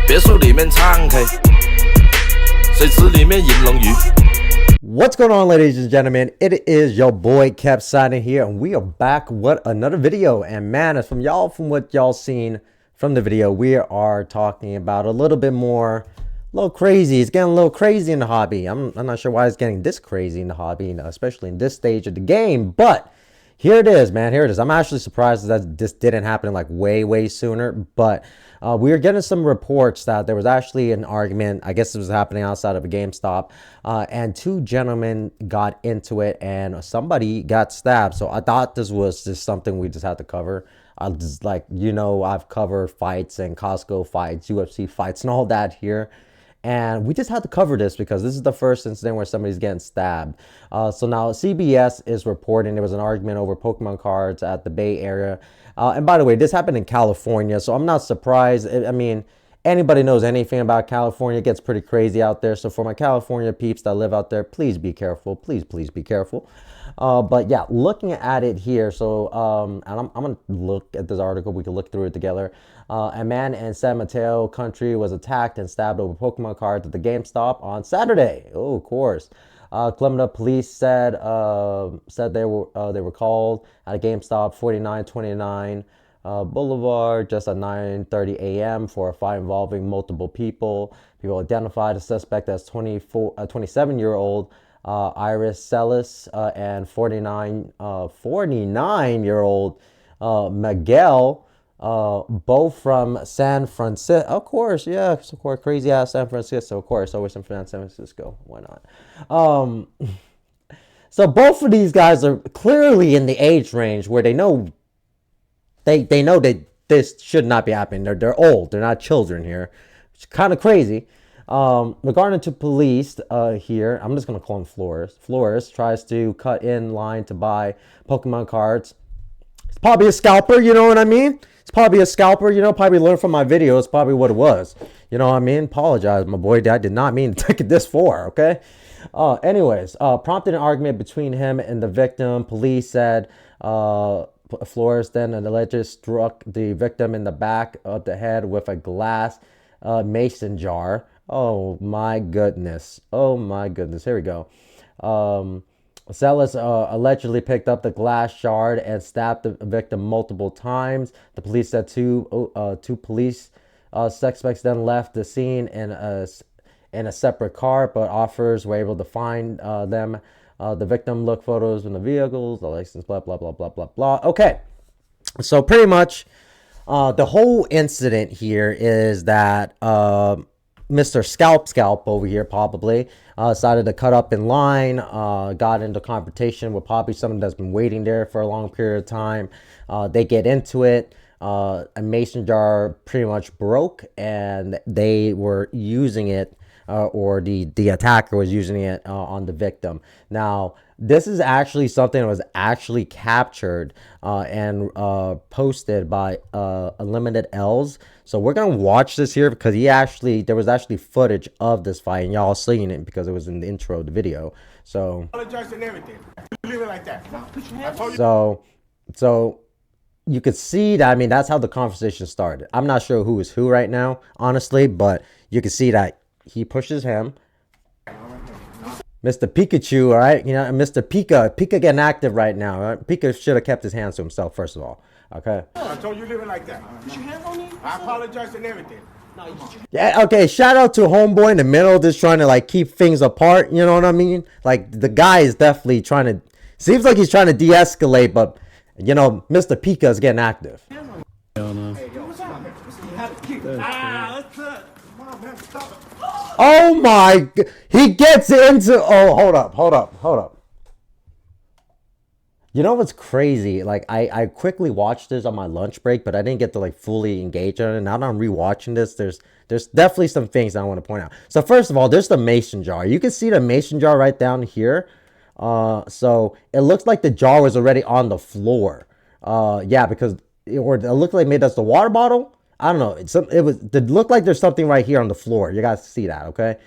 别墅里面唱 K， 水池里面饮龙鱼。 What's going on, ladies and gentlemen? It is your boy Kept Signing here, and we are back with another video. And man, as from what y'all seen from the video, we are talking about a little bit more, a little crazy. It's getting a little crazy in the hobby. I'm not sure why it's getting this crazy in the hobby, especially in this stage of the game, but here it is, man. Here it is. I'm actually surprised that this didn't happen like way sooner, but we are getting some reports that there was actually an argument. I guess it was happening outside of a GameStop, and two gentlemen got into it and somebody got stabbed. So I thought this was just something we just had to cover. Just like, you know, I've covered fights and Costco fights, UFC fights and all that here. And we just had to cover this because this is the first incident where somebody's getting stabbed. So now CBS is reporting there was an argument over Pokemon cards at the Bay Area. And by the way, this happened in California, so I'm not surprised. I mean, anybody knows anything about California, it gets pretty crazy out there. So for my California peeps that live out there, please be careful. Please be careful. But yeah, looking at it here, so and I'm gonna look at this article. We can look through it together. A man in San Mateo Country was attacked and stabbed over Pokemon cards at the GameStop on Saturday. Oh, of course. Clementa police said they were called at a GameStop 4929 Boulevard just at 9:30 a.m. for a fight involving multiple people. People identified the suspect as 27-year-old Iris Celis and 49-year-old Miguel. Both from San Francisco, of course, yeah, of course, crazy ass San Francisco, of course, always from San Francisco, why not? So both of these guys are clearly in the age range where they know that this should not be happening. They're old, they're not children here. It's kind of crazy. Regarding to police here, I'm just gonna call him Flores. Flores tries to cut in line to buy Pokemon cards. It's probably a scalper, you know what I mean? It's probably a scalper, you know, probably learned from my video. It's probably what it was. You know what I mean? Apologize, my boy. I did not mean to take it this far, okay? Anyways, prompted an argument between him and the victim. Police said Flores then allegedly struck the victim in the back of the head with a glass mason jar. Oh my goodness. Oh my goodness. Here we go. Celis allegedly picked up the glass shard and stabbed the victim multiple times. The police said two police suspects then left the scene in a separate car, but officers were able to find them. The victim looked photos in the vehicles, the license, blah blah blah blah blah blah. Okay, so pretty much the whole incident here is that Mr. Scalp over here probably decided to cut up in line, got into confrontation with probably someone that's been waiting there for a long period of time. They get into it. A mason jar pretty much broke, and they were using it, or the attacker was using it on the victim. Now, this is actually something that was actually captured and posted by Unlimited L's. So we're gonna watch this here because there was actually footage of this fight, and y'all seen it because it was in the intro of the video. So so you could see that. I mean, that's how the conversation started. I'm not sure who is who right now, honestly, but you can see that he pushes him. Mr. Pikachu, all right? You know, Mr. Pika getting active right now. Right? Pika should have kept his hands to himself, first of all. Okay. I told you living like that. Put your hands on me. I apologize and everything. Yeah, okay. Shout out to homeboy in the middle, just trying to like keep things apart. You know what I mean? Like the guy is definitely trying to. Seems like he's trying to de-escalate, but you know, Mr. Pika is getting active. Oh my! He gets into. Oh, hold up. You know what's crazy? Like I quickly watched this on my lunch break, but I didn't get to like fully engage on it. Now that I'm rewatching this, there's definitely some things I want to point out. So first of all, there's the mason jar. You can see the mason jar right down here. So it looks like the jar was already on the floor. Yeah, because or it looked like maybe that's the water bottle. I don't know. It looked like there's something right here on the floor. You guys see that, okay?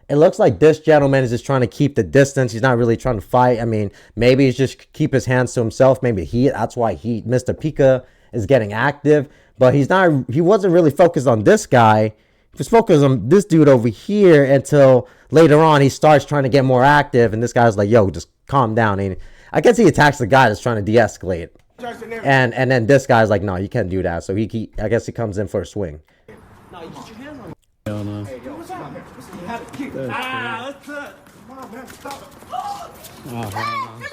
It looks like this gentleman is just trying to keep the distance. He's not really trying to fight. I mean, maybe he's just keep his hands to himself. Maybe that's why Mr. Pika is getting active. But he wasn't really focused on this guy. He was focused on this dude over here until later on he starts trying to get more active. And this guy's like, yo, just calm down. And I guess he attacks the guy that's trying to de-escalate. And then this guy's like, no, you can't do that. So I guess he comes in for a swing. No, you get your hands on me. Hell no. Hey, yo, what's up? You have a kick. Let's come on, man, stop it. Oh, hell no.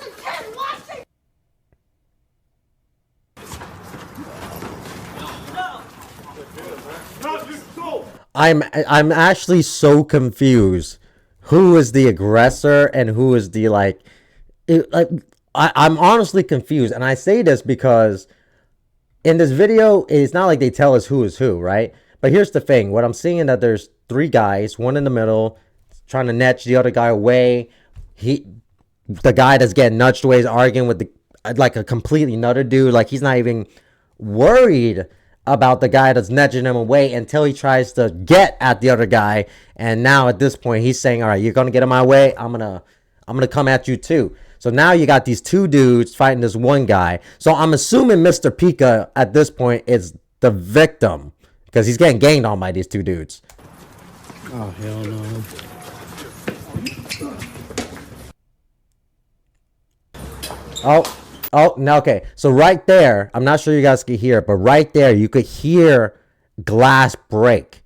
I'm actually so confused. Who is the aggressor and who is the I'm honestly confused, and I say this because in this video, it's not like they tell us who is who, right? But here's the thing. What I'm seeing that there's 3 guys, one in the middle, trying to nudge the other guy away. The guy that's getting nudged away is arguing with like a completely nutter dude. Like he's not even worried about the guy that's nudging him away until he tries to get at the other guy. And now at this point, he's saying, all right, you're going to get in my way. I'm going to come at you too. So now you got these 2 dudes fighting this one guy. So I'm assuming Mr. Pika at this point is the victim because he's getting ganged on by these 2 dudes. Oh, hell no. Oh, no, okay. So right there, I'm not sure you guys can hear it, but right there, you could hear glass break.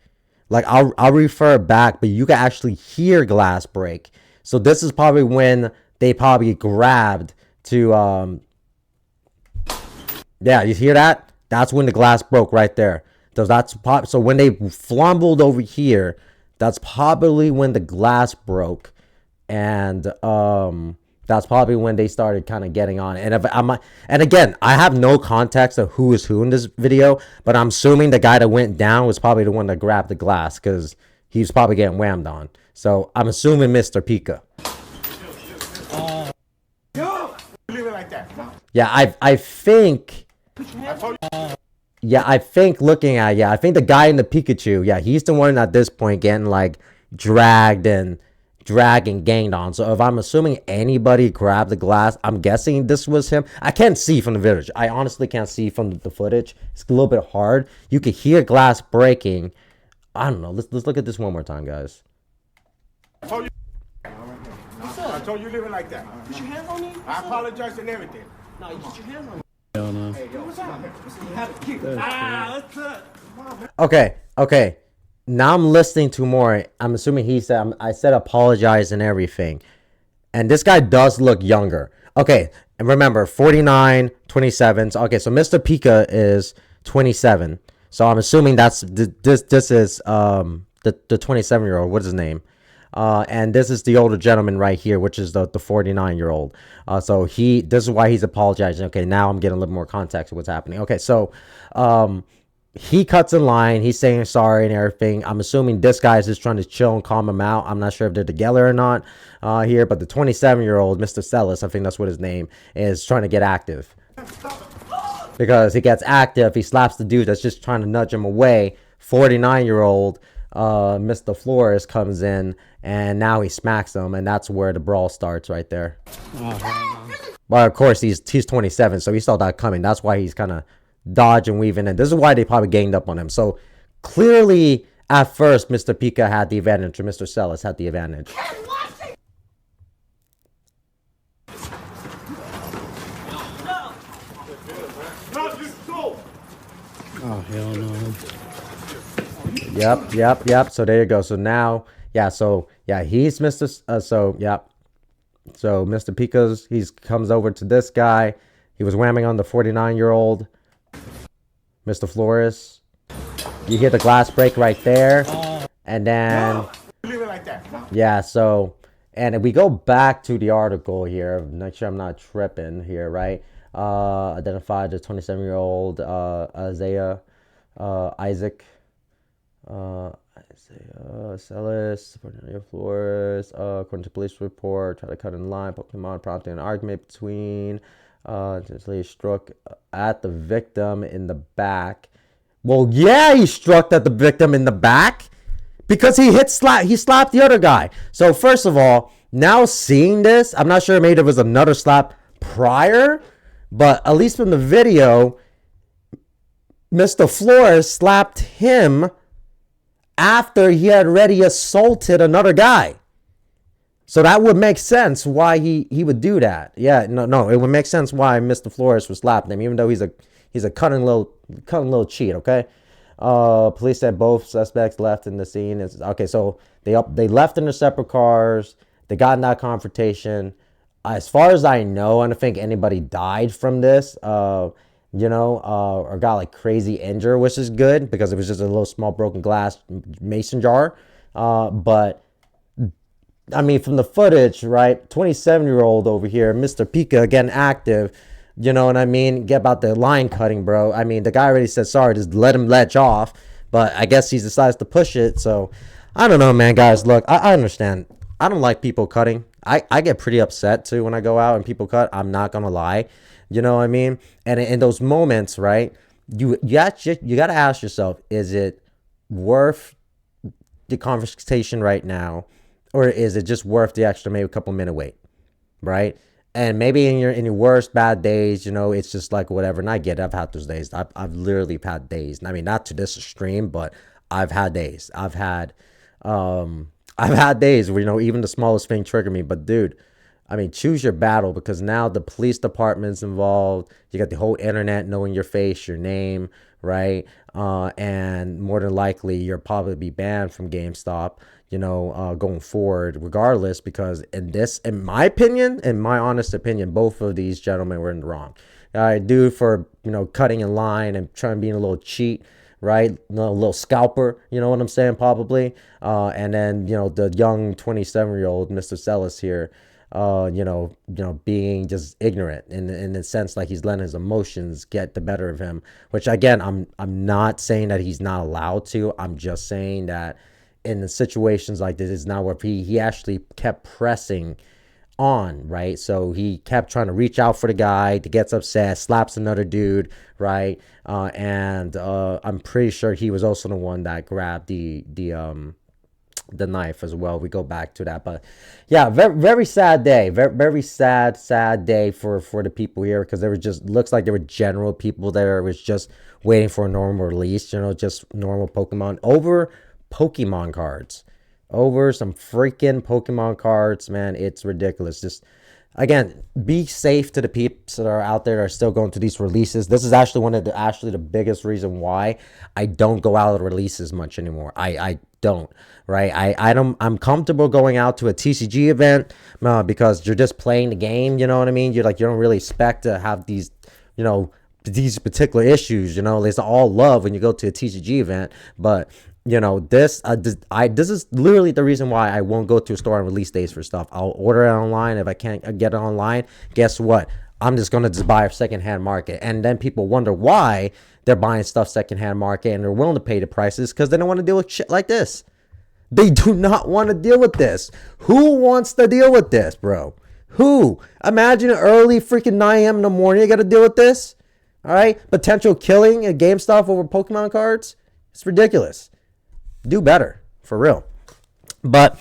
Like, I'll refer back, but you can actually hear glass break. So this is probably when they probably grabbed to, yeah, you hear that? That's when the glass broke right there. So when they flumbled over here, that's probably when the glass broke. And, that's probably when they started kind of getting on. And again, I have no context of who is who in this video, but I'm assuming the guy that went down was probably the one that grabbed the glass because he's probably getting whammed on. So I'm assuming Mr. Pika. Leave it like that. Yeah, I think. Yeah, I think looking at I think the guy in the Pikachu. Yeah, he's the one at this point getting like dragged and ganged on. So if I'm assuming anybody grabbed the glass, I'm guessing this was him. I can't see from the footage. I honestly can't see from the footage. It's a little bit hard. You could hear glass breaking. I don't know. Let's look at this one more time, guys. I told you leave it like that. Put your hands on me. I apologize and everything. No, you get your hands on me. Hell no. Hey, yo, what's up? You have a kick. Let's come on. Okay. Now I'm listening to more. I'm assuming I said apologize and everything. And this guy does look younger. Okay, and remember, 49, 27. So, okay, so Mr. Pika is 27. So I'm assuming this is the 27-year-old. What's his name? And this is the older gentleman right here, which is the 49-year-old. So this is why he's apologizing. Okay, now I'm getting a little more context of what's happening. Okay, so he cuts in line. He's saying sorry and everything. I'm assuming this guy is just trying to chill and calm him out. I'm not sure if they're together or not here, but the 27-year-old, Mr. Celis, I think that's what his name is, trying to get active. Because he gets active, he slaps the dude that's just trying to nudge him away. 49-year-old Mr. Flores comes in, and now he smacks him, and that's where the brawl starts right there. But of course, he's 27, so he saw that coming. That's why he's kind of dodge and weaving, and this is why they probably ganged up on him. So clearly at first Mr. Pika had the advantage, or Mr. Celis had the advantage. Oh, hell no. Yep. So there you go. So now, he's Mr. So Mr. Pika's, comes over to this guy. He was whamming on the 49-year-old Mr. Flores. You hear the glass break right there. And then, Leave it like that. yeah, so, and if we go back to the article here, make sure I'm not tripping here, right? Identified the 27-year-old Isaiah Isaac. Celis, your floors. According to police report, try to cut in line. Pokemon prompting an argument between. He struck at the victim in the back. Well, yeah, he struck at the victim in the back because he slapped the other guy. So first of all, now seeing this, I'm not sure maybe there was another slap prior, but at least from the video, Mr. Flores slapped him after he had already assaulted another guy. So that would make sense why he would do that. Yeah, no, it would make sense why Mr. Flores was slapping him, even though he's a cunning little cheat. Okay. Police said both suspects left in the scene. Okay, so they left in their separate cars. They got in that confrontation. As far as I know, I don't think anybody died from this. Or got like crazy injured, which is good because it was just a little small broken glass mason jar. But I mean, from the footage, right? 27-year-old over here, Mr. Pika, getting active. You know what I mean? Get about the line cutting, bro. I mean, the guy already said sorry, just let him ledge off. But I guess he decides to push it. So I don't know, man, guys. Look, I understand. I don't like people cutting. I get pretty upset too when I go out and people cut. I'm not gonna lie. You know what I mean? And in those moments, right? You got to ask yourself: is it worth the conversation right now, or is it just worth the extra maybe a couple minute wait, right? And maybe in your worst bad days, it's just like whatever. And I get it. I've had those days. I've literally had days. I mean, not to this extreme, but I've had days. I've had days where even the smallest thing triggered me. But dude, I mean, choose your battle, because now the police department's involved. You got the whole internet knowing your face, your name, right? And more than likely, you'll probably be banned from GameStop, going forward, regardless, because in my opinion, in my honest opinion, both of these gentlemen were in the wrong. Dude for, cutting in line and trying to be a little cheat, right? A little scalper, you know what I'm saying, probably. And then, the young 27-year-old Mr. Celis here, being just ignorant in the sense like he's letting his emotions get the better of him, which again, I'm not saying that he's not allowed to. I'm just saying that in the situations like this, it's not where he actually kept pressing on, right? So he kept trying to reach out for the guy, that gets upset, slaps another dude, right? And I'm pretty sure he was also the one that grabbed the knife as well. We go back to that, but yeah, very, very sad day. Very, very sad day for the people here, because there was just looks like there were general people there was just waiting for a normal release, just normal Pokemon over Pokemon cards, over some freaking Pokemon cards, man. It's ridiculous. Just again, be safe to the peeps that are out there that are still going to these releases. This is actually one of the biggest reason why I don't go out to releases much anymore. I don't, right? I'm comfortable going out to a TCG event because you're just playing the game, you know what I mean? You don't really expect to have these, these particular issues, it's all love when you go to a TCG event. But this is literally the reason why I won't go to a store on release days for stuff. I'll order it online. If I can't get it online, guess what? I'm just going to just buy a secondhand market. And then people wonder why they're buying stuff secondhand market and they're willing to pay the prices, because they don't want to deal with shit like this. They do not want to deal with this. Who wants to deal with this, bro? Who? Imagine early freaking 9 a.m. in the morning, you got to deal with this. All right? Potential killing at GameStop over Pokemon cards. It's ridiculous. Do better, for real. But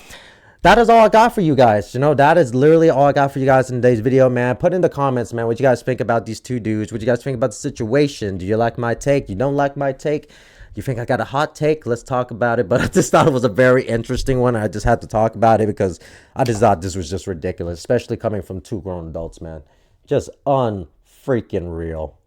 that is all I got for you guys. That is literally all I got for you guys in today's video, man. Put in the comments, man, what you guys think about these two dudes. What you guys think about the situation. Do you like my take? You don't like my take? You think I got a hot take? Let's talk about it. But I just thought it was a very interesting one. I just had to talk about it because I just thought this was just ridiculous, especially coming from two grown adults, man. Just unfreaking real.